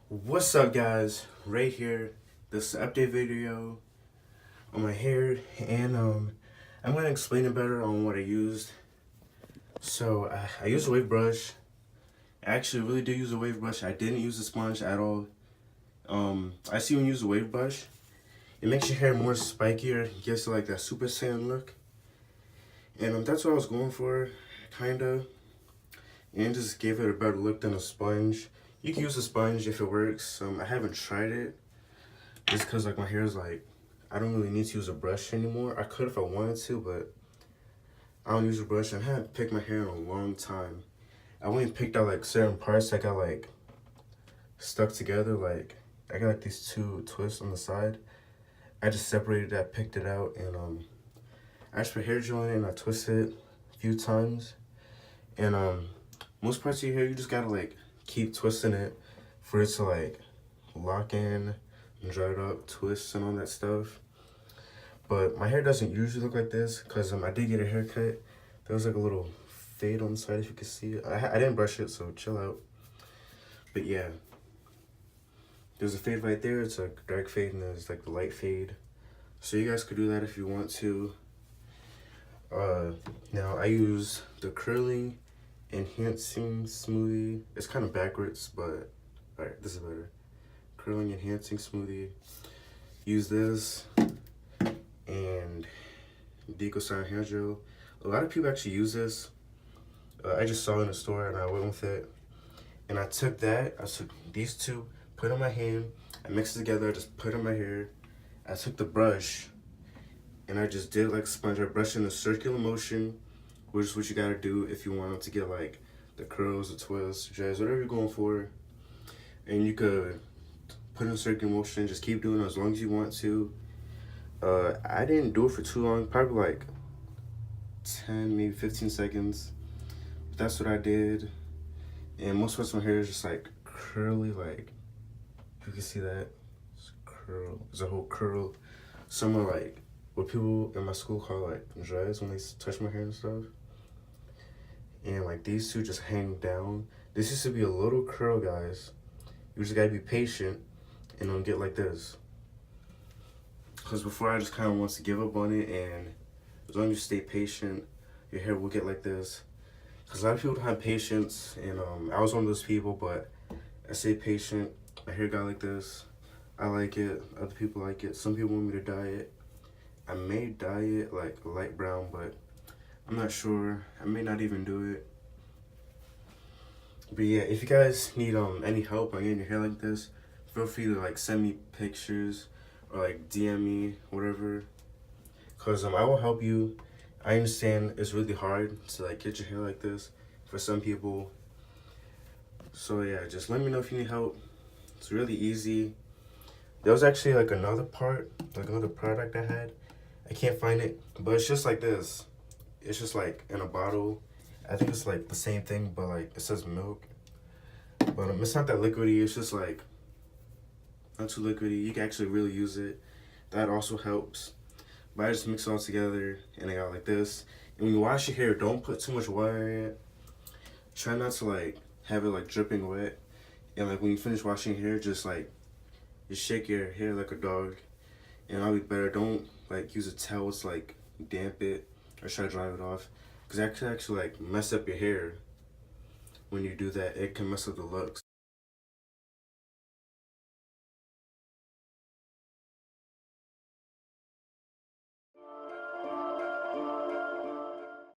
What's up, guys? Right here. This is an update video on my hair, and I'm gonna explain it better on what I used. So I use a wave brush. I actually really do use a wave brush. I didn't use a sponge at all. I see when you use a wave brush, it makes your hair more spikier, gives it like that Super Saiyan look, and that's what I was going for, kinda. And just gave it a better look than a sponge. You can use a sponge if it works. I haven't tried it just because like my hair is like, I don't really need to use a brush anymore. I could if I wanted to, but I don't use a brush. I haven't picked my hair in a long time. I only picked out like certain parts that got like stuck together. Like I got like these two twists on the side. I just separated that, picked it out, and I just put hair gel in it and I twisted it a few times. And most parts of your hair, you just gotta like keep twisting it for it to like lock in and dry it up, twist and all that stuff. But my hair doesn't usually look like this because I did get a haircut. There was like a little fade on the side, if you can see it. I didn't brush it, so chill out. But yeah, there's a fade right there. It's a dark fade and there's like the light fade. So you guys could do that if you want to. Now I use the curling enhancing smoothie. It's kind of backwards, but alright, this is better. Curling enhancing smoothie. Use this and Deco Sign hair gel. A lot of people actually use this. I just saw it in the store and I went with it. And I took these two, put it on my hand, I mixed it together, I just put it in my hair. I took the brush and I just did like a sponge. I brushed in a circular motion, which is what you gotta do if you want to get like the curls, the twists, jazz, whatever you're going for. And you could put in a circular motion, just keep doing it as long as you want to. I didn't do it for too long, probably like 10, maybe 15 seconds. But that's what I did. And most of my hair is just like curly, like, you can see that, it's curl, it's a whole curl. Some are like, what people in my school call like dreads when they touch my hair and stuff. And like these two just hang down. This used to be a little curl, guys. You just gotta be patient and don't get like this. Because before I just kind of want to give up on it, and as long as you stay patient, your hair will get like this. Because a lot of people don't have patience, and I was one of those people, but I stay patient. My hair got like this. I like it. Other people like it. Some people want me to dye it. I may dye it like light brown, but I'm not sure. I may not even do it. But yeah, if you guys need any help on getting your hair like this, feel free to like send me pictures or like DM me, whatever. Cause I will help you. I understand it's really hard to like get your hair like this for some people. So yeah, just let me know if you need help. It's really easy. There was actually like another part, like another product I had. I can't find it, but it's just like this. It's just like in a bottle. I think it's like the same thing, but like it says milk. But it's not that liquidy. It's just like not too liquidy. You can actually really use it. That also helps. But I just mix it all together and I got like this. And when you wash your hair, don't put too much water in it. Try not to like have it like dripping wet. And like when you finish washing your hair, just shake your hair like a dog. And that'll be better. Don't like use a towel to like damp it or try to dry it off, because that could actually like mess up your hair. When you do that, it can mess up the looks.